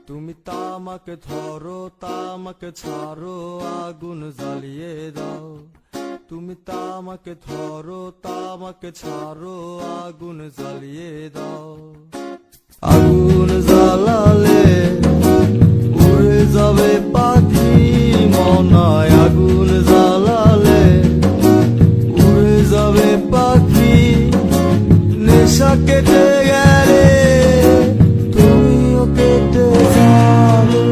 তুমি তামাকে ধরো তামাকে ছাড়ো আগুন জ্বালিয়ে দাও। তুমি তামাকে ধরো তামাকে ছাড়ো আগুন জ্বালিয়ে দাও। আগুন জ্বালালে উড়ে যাবে পাখি মনায়। আগুন জ্বালালে উড়ে যাবে পাখি। নেশা কেটে গেলে তুমিও কেটে যাবে।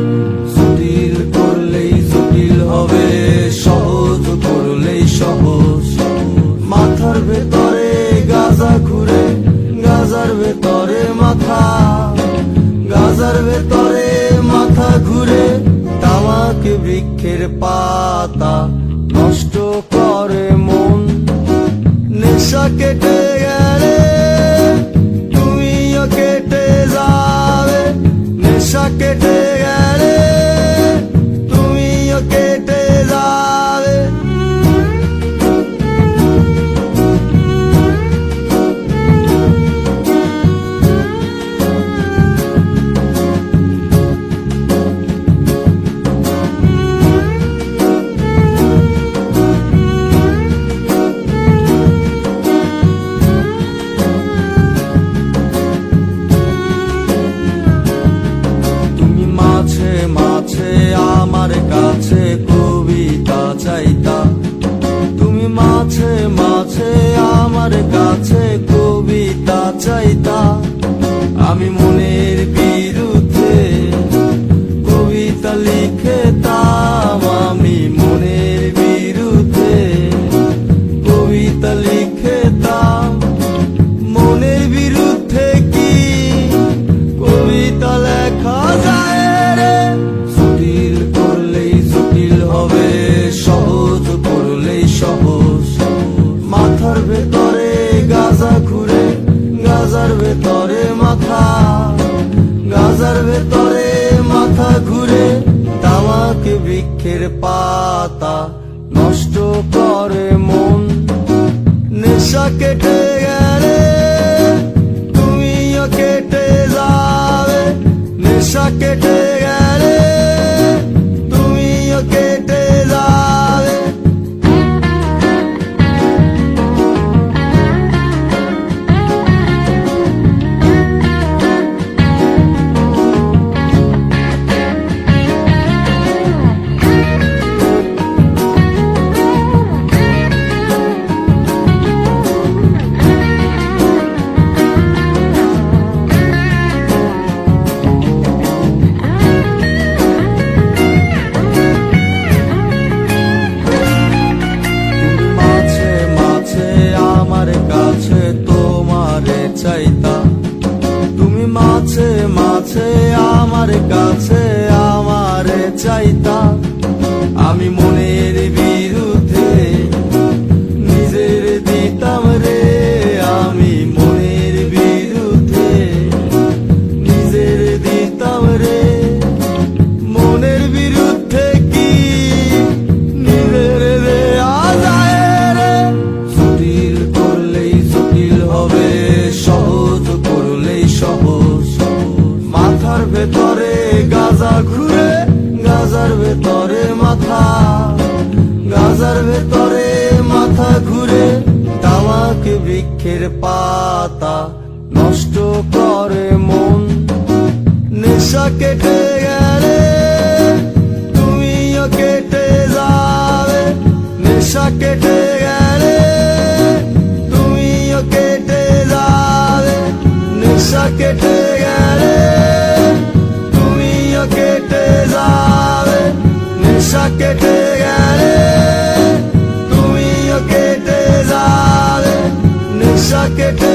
জটিল করলেই জটিল হবে, সহজ করলেই সহজ। মাথার ভেতরে গাজা ঘুরে, গাজার ভেতরে মাথা, গাজার ভেতরে মাথা ঘুরে। তামাক বৃক্ষের পাতা নষ্ট করে মন। নেশা কেটে গেলে তুমিও কেটে যাবে। নেশা কেটে গেলে তুমিও কেটে যাবে। মাঝে আমার কাছে কবিতা চাইতা। তুমি মাঝে মাঝে আমার কাছে কবিতা চাইতা। আমি মনের বিরুদ্ধে কবিতা লিখতাম। আমি মনের বিরুদ্ধে কবিতা লিখতাম। মনের বিরুদ্ধে কি কবিতা লেখা যায়? জটিল করলেই জটিল হবে, সহজ করলেই সহজ। মাথার ভেতরে গাজা ঘুরে, গাজার ভেতরে মাথা, গাজার ভেতরে মাথা ঘুরে। তামাক বৃক্ষের পাতা নষ্ট করে মন। নেশা কেটে গেলে তুমিও কেটে যাবে। নেশা কেটে গেলে তুমিও কেটে যাবে। তুমি মাঝে মাঝে আমার কাছে আমারে চাইতা। আমি মনের বিরুদ্ধে নিজের দিতাম রে। আমি মনের বিরুদ্ধে নিজের দিতাম রে। মনের বিরুদ্ধে কি নিজের দেয়া যায় রে? জটিল করলেই জটিল হবে, সহজ করলেই সহজ। মাথার ভেতরে গাজা ঘুরে, গাজার ভেতরে মাথা, গাজার ভেতরে মাথা ঘুরে। তামাক বৃক্ষের পাতা নষ্ট করে মন। নেশা কেটে গেলে তুমিও কেটে যাবে। নেশা কেটে গেলে তুমিও কেটে যাবে। নেশা কেটে গেলে তুমিও কেটে যাবে। নেশা কেটে গেলে তুমিও কেটে যাবে। নেশা কেটে